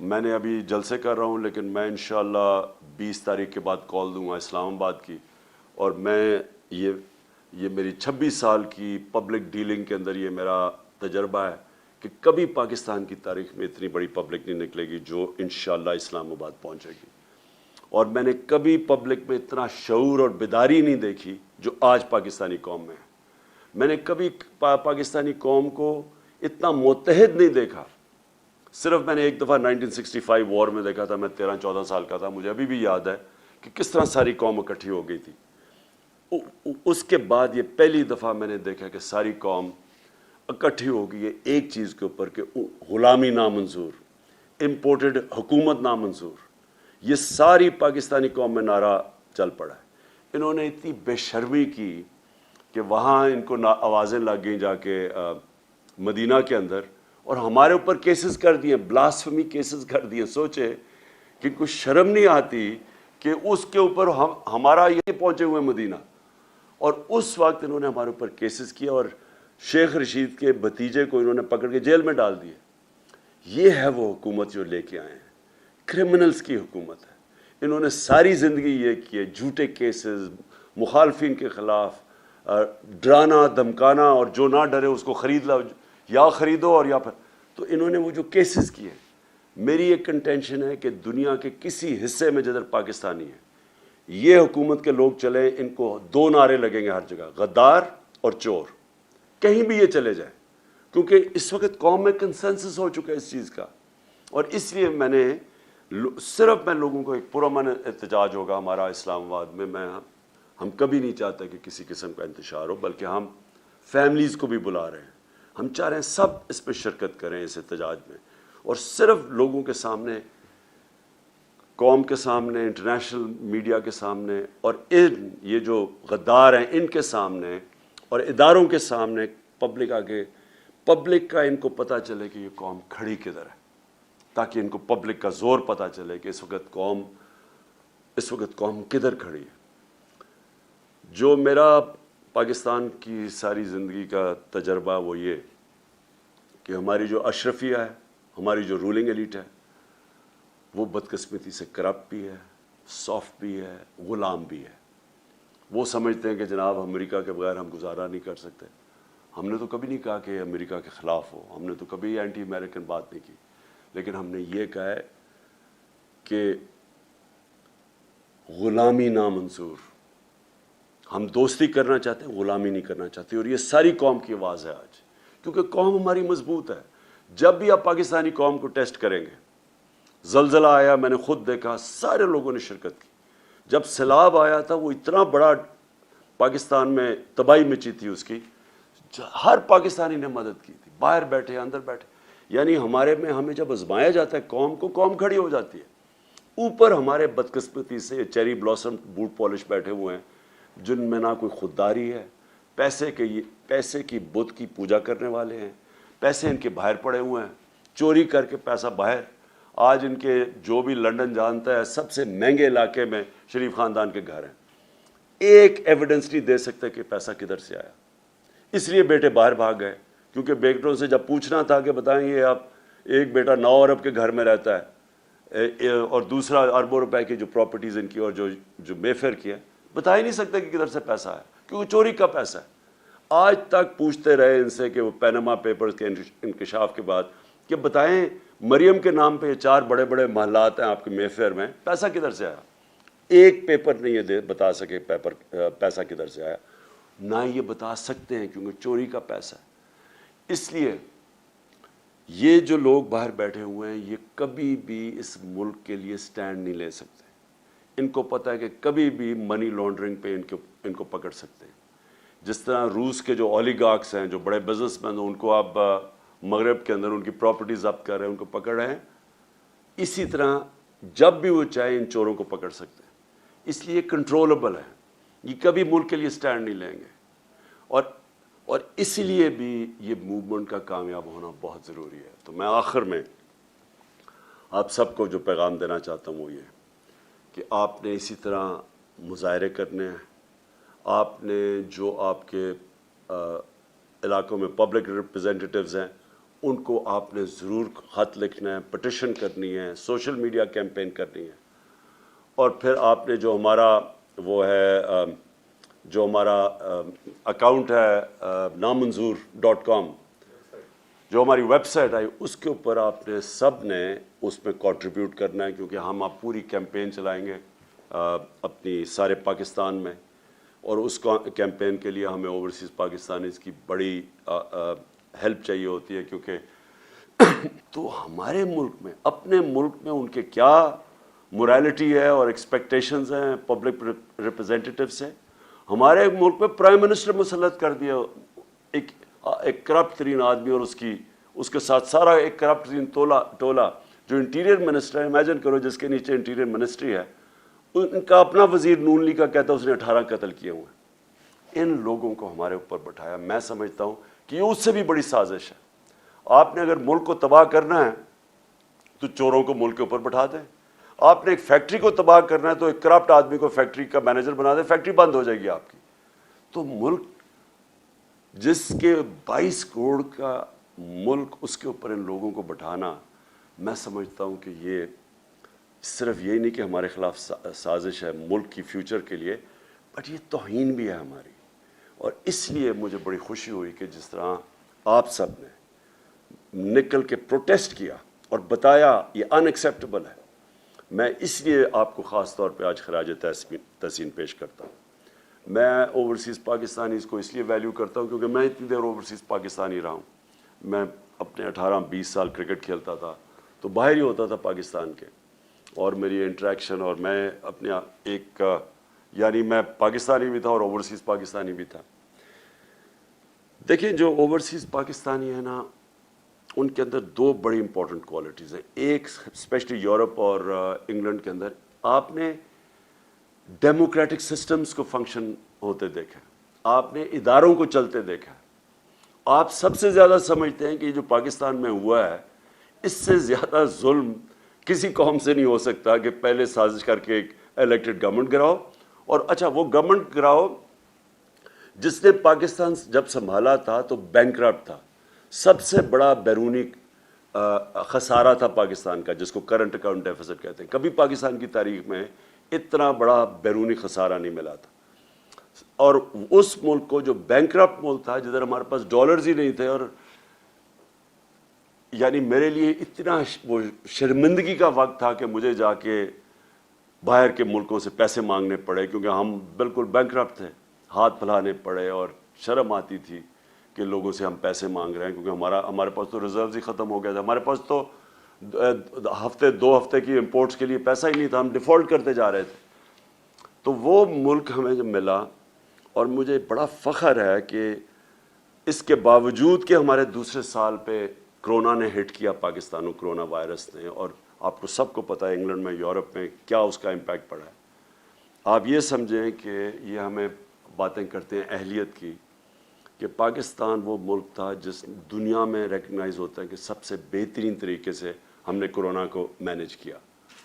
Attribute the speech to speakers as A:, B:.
A: میں نے ابھی جلسے کر رہا ہوں، لیکن میں انشاءاللہ 20 تاریخ کے بعد کال دوں گا اسلام آباد کی، اور میں یہ میری 26 سال کی پبلک ڈیلنگ کے اندر یہ میرا تجربہ ہے کہ کبھی پاکستان کی تاریخ میں اتنی بڑی پبلک نہیں نکلے گی جو انشاءاللہ اسلام آباد پہنچے گی، اور میں نے کبھی پبلک میں اتنا شعور اور بیداری نہیں دیکھی جو آج پاکستانی قوم میں ہے۔ میں نے کبھی پاکستانی قوم کو اتنا متحد نہیں دیکھا۔ صرف میں نے ایک دفعہ 1965 وار میں دیکھا تھا، میں 13-14 سال کا تھا، مجھے ابھی بھی یاد ہے کہ کس طرح ساری قوم اکٹھی ہو گئی تھی۔ اس کے بعد یہ پہلی دفعہ میں نے دیکھا کہ ساری قوم اکٹھی ہو گئی ہے ایک چیز کے اوپر کہ غلامی نامنظور، امپورٹڈ حکومت نامنظور۔ یہ ساری پاکستانی قوم میں نعرہ چل پڑا ہے۔ انہوں نے اتنی بے شرمی کی کہ وہاں ان کو آوازیں لگ گئیں جا کے مدینہ کے اندر، اور ہمارے اوپر کیسز کر دیے، بلاسفمی کیسز کر دیے۔ سوچے کہ کچھ شرم نہیں آتی کہ اس کے اوپر ہمارا یہ پہنچے ہوئے مدینہ، اور اس وقت انہوں نے ہمارے اوپر کیسز کیا، اور شیخ رشید کے بھتیجے کو انہوں نے پکڑ کے جیل میں ڈال دیے۔ یہ ہے وہ حکومت جو لے کے آئے ہیں، کرمنلز کی حکومت ہے۔ انہوں نے ساری زندگی یہ کیے، جھوٹے کیسز، مخالفین کے خلاف ڈرانا دھمکانا، اور جو نہ ڈرے اس کو خرید لاؤ، یا خریدو، اور یا پھر تو انہوں نے وہ جو کیسز کیے۔ میری ایک کنٹینشن ہے کہ دنیا کے کسی حصے میں جدھر پاکستانی ہے، یہ حکومت کے لوگ چلیں، ان کو 2 نعرے لگیں گے ہر جگہ، غدار اور چور، کہیں بھی یہ چلے جائیں، کیونکہ اس وقت قوم میں کنسنسس ہو چکا ہے اس چیز کا۔ اور اس لیے میں نے صرف میں لوگوں کو ایک پرامن احتجاج ہوگا ہمارا اسلام آباد میں، ہم کبھی نہیں چاہتے کہ کسی قسم کا انتشار ہو، بلکہ ہم فیملیز کو بھی بلا رہے ہیں، ہم چاہ رہے ہیں سب اس پہ شرکت کریں اس احتجاج میں، اور صرف لوگوں کے سامنے، قوم کے سامنے، انٹرنیشنل میڈیا کے سامنے، اور یہ جو غدار ہیں ان کے سامنے اور اداروں کے سامنے، پبلک کا ان کو پتہ چلے کہ یہ قوم کھڑی کدھر ہے، تاکہ ان کو پبلک کا زور پتہ چلے کہ اس وقت قوم کدھر کھڑی ہے۔ جو میرا پاکستان کی ساری زندگی کا تجربہ وہ یہ کہ ہماری جو اشرفیہ ہے، ہماری جو رولنگ ایلیٹ ہے، وہ بدقسمتی سے کرپٹ بھی ہے، سافٹ بھی ہے، غلام بھی ہے۔ وہ سمجھتے ہیں کہ جناب امریکہ کے بغیر ہم گزارا نہیں کر سکتے۔ ہم نے تو کبھی نہیں کہا کہ امریکہ کے خلاف ہو، ہم نے تو کبھی اینٹی امریکن بات نہیں کی، لیکن ہم نے یہ کہا ہے کہ غلامی نامنظور، ہم دوستی کرنا چاہتے ہیں، غلامی نہیں کرنا چاہتے، اور یہ ساری قوم کی آواز ہے آج، کیونکہ قوم ہماری مضبوط ہے۔ جب بھی آپ پاکستانی قوم کو ٹیسٹ کریں گے، زلزلہ آیا میں نے خود دیکھا، سارے لوگوں نے شرکت کی۔ جب سیلاب آیا تھا، وہ اتنا بڑا پاکستان میں تباہی مچی تھی اس کی، ہر پاکستانی نے مدد کی تھی، باہر بیٹھے اندر بیٹھے۔ یعنی ہمیں جب آزمایا جاتا ہے قوم کھڑی ہو جاتی ہے۔ اوپر ہمارے بدقسمتی سے چیری بلاسم بوٹ پالش بیٹھے ہوئے ہیں، جن میں نہ کوئی خودداری ہے، پیسے کی بت کی پوجا کرنے والے ہیں، پیسے ان کے باہر پڑے ہوئے ہیں، چوری کر کے پیسہ باہر۔ آج ان کے جو بھی لنڈن جانتا ہے، سب سے مہنگے علاقے میں شریف خاندان کے گھر ہیں، ایک ایویڈنس نہیں دے سکتے کہ پیسہ کدھر سے آیا۔ اس لیے بیٹے باہر بھاگ گئے، کیونکہ بیٹوں سے جب پوچھنا تھا کہ بتائیں یہ آپ، ایک بیٹا 9 ارب کے گھر میں رہتا ہے، اور دوسرا اربوں روپے کی جو پراپرٹیز ان کی اور جو مے فیئر کی ہے، بتا ہی نہیں سکتے کہ کدھر سے پیسہ ہے، کیونکہ چوری کا پیسہ ہے۔ آج تک پوچھتے رہے ان سے کہ وہ پینما پیپرز کے انکشاف کے بعد کہ بتائیں مریم کے نام پہ یہ 4 بڑے بڑے محلات ہیں آپ کے مے فیئر میں، پیسہ کدھر سے آیا؟ ایک پیپر نہیں یہ بتا سکے پیسہ کدھر سے آیا، نہ یہ بتا سکتے ہیں کیونکہ چوری کا پیسہ ہے۔ اس لیے یہ جو لوگ باہر بیٹھے ہوئے ہیں، یہ کبھی بھی اس ملک کے لیے سٹینڈ نہیں لے سکتے۔ ان کو پتہ ہے کہ کبھی بھی منی لانڈرنگ پہ ان کو پکڑ سکتے ہیں۔ جس طرح روس کے جو اولیگارکس ہیں، جو بڑے بزنس مین ہیں، ان کو آپ مغرب کے اندر ان کی پراپرٹیز ضبط کر رہے ہیں، ان کو پکڑ رہے ہیں، اسی طرح جب بھی وہ چاہے ان چوروں کو پکڑ سکتے ہیں۔ اس لیے کنٹرولبل ہے، یہ کبھی ملک کے لیے سٹینڈ نہیں لیں گے، اور اس لیے بھی یہ موومنٹ کا کامیاب ہونا بہت ضروری ہے۔ تو میں آخر میں آپ سب کو جو پیغام دینا چاہتا ہوں وہ یہ کہ آپ نے اسی طرح مظاہرے کرنے ہیں، آپ نے جو آپ کے علاقوں میں پبلک ریپریزنٹیٹیوز ہیں ان کو آپ نے ضرور خط لکھنا ہے, پٹیشن کرنی ہے, سوشل میڈیا کیمپین کرنی ہے, اور پھر آپ نے جو ہمارا وہ ہے جو ہمارا اکاؤنٹ ہے نامنظور.com, جو ہماری ویب سائٹ آئی, اس کے اوپر آپ نے سب نے اس میں کنٹریبیوٹ کرنا ہے, کیونکہ ہم اب پوری کیمپین چلائیں گے اپنی سارے پاکستان میں, اور اس کیمپین کے لیے ہمیں اوورسیز پاکستانیز کی بڑی ہیلپ چاہیے ہوتی ہے, کیونکہ تو ہمارے ملک میں, اپنے ملک میں ان کے کیا مورالٹی ہے اور ایکسپیکٹیشنز ہیں پبلک ریپرزینٹیٹیو سے. ہمارے ملک میں پرائم منسٹر مسلط کر دیا ایک کرپٹ ترین آدمی, اور اس کے ساتھ سارا ایک کرپٹ ترین ٹولہ جو انٹیریئر منسٹر ہے. امیجن کرو جس کے نیچے انٹیریئر منسٹری ہے, ان کا اپنا وزیر نون لیگ کا کہتا ہے اس نے 18 قتل کیے ہوئے ہیں. ان لوگوں کو ہمارے اوپر بٹھایا. میں سمجھتا ہوں کہ یہ اس سے بھی بڑی سازش ہے. آپ نے اگر ملک کو تباہ کرنا ہے تو چوروں کو ملک کے اوپر بٹھا دیں. آپ نے ایک فیکٹری کو تباہ کرنا ہے تو ایک کرپٹ آدمی کو فیکٹری کا مینیجر بنا دیں, فیکٹری بند ہو جائے گی آپ کی. تو ملک جس کے 22 کروڑ کا ملک, اس کے اوپر ان لوگوں کو بٹھانا, میں سمجھتا ہوں کہ یہ صرف یہی نہیں کہ ہمارے خلاف سازش ہے ملک کی فیوچر کے لیے, بٹ یہ توہین بھی ہے ہماری. اور اس لیے مجھے بڑی خوشی ہوئی کہ جس طرح آپ سب نے نکل کے پروٹیسٹ کیا اور بتایا یہ ان ایکسیپٹیبل ہے. میں اس لیے آپ کو خاص طور پہ آج خراج تحسین پیش کرتا ہوں. میں اوورسیز پاکستانیز کو اس لیے ویلیو کرتا ہوں کیونکہ میں اتنی دیر اوورسیز پاکستانی رہا ہوں. میں اپنے 18-20 سال کرکٹ کھیلتا تھا تو باہر ہی ہوتا تھا پاکستان کے, اور میری انٹریکشن, اور میں اپنے ایک یعنی میں پاکستانی بھی تھا اور اوورسیز پاکستانی بھی تھا. دیکھیں جو اوورسیز پاکستانی ہیں نا, ان کے اندر 2 بڑی امپورٹنٹ کوالٹیز ہیں. ایک اسپیشلی یورپ اور انگلینڈ کے اندر آپ نے ڈیموکریٹک سسٹمز کو فنکشن ہوتے دیکھا, آپ نے اداروں کو چلتے دیکھا. آپ سب سے زیادہ سمجھتے ہیں کہ جو پاکستان میں ہوا ہے اس سے زیادہ ظلم کسی قوم سے نہیں ہو سکتا کہ پہلے سازش کر کے ایک الیکٹڈ گورنمنٹ گراؤ, اور اچھا وہ گورنمنٹ گراؤ جس نے پاکستان جب سنبھالا تھا تو بینکرپٹ تھا. سب سے بڑا بیرونی خسارہ تھا پاکستان کا, جس کو کرنٹ اکاؤنٹ ڈیفیسٹ کہتے ہیں. کبھی پاکستان کی تاریخ میں اتنا بڑا بیرونی خسارہ نہیں ملا تھا. اور اس ملک کو جو بینکرپٹ ملک تھا, جدھر ہمارے پاس ڈالرز ہی نہیں تھے, اور یعنی میرے لیے اتنا وہ شرمندگی کا وقت تھا کہ مجھے جا کے باہر کے ملکوں سے پیسے مانگنے پڑے, کیونکہ ہم بالکل بینکرپٹ تھے. ہاتھ پھیلانے پڑے اور شرم آتی تھی کہ لوگوں سے ہم پیسے مانگ رہے ہیں, کیونکہ ہمارے پاس تو ریزروز ہی ختم ہو گیا تھا. ہمارے پاس تو 2 ہفتے کی امپورٹس کے لیے پیسہ ہی نہیں تھا, ہم ڈیفالٹ کرتے جا رہے تھے. تو وہ ملک ہمیں جب ملا, اور مجھے بڑا فخر ہے کہ اس کے باوجود کہ ہمارے دوسرے سال پہ کرونا نے ہٹ کیا پاکستان کو, کرونا وائرس نے, اور آپ کو سب کو پتہ ہے انگلینڈ میں, یورپ میں کیا اس کا امپیکٹ پڑا ہے. آپ یہ سمجھیں کہ یہ ہمیں باتیں کرتے ہیں اہلیت کی, کہ پاکستان وہ ملک تھا جس دنیا میں ریکگنائز ہوتا ہے کہ سب سے بہترین طریقے سے ہم نے کرونا کو مینیج کیا.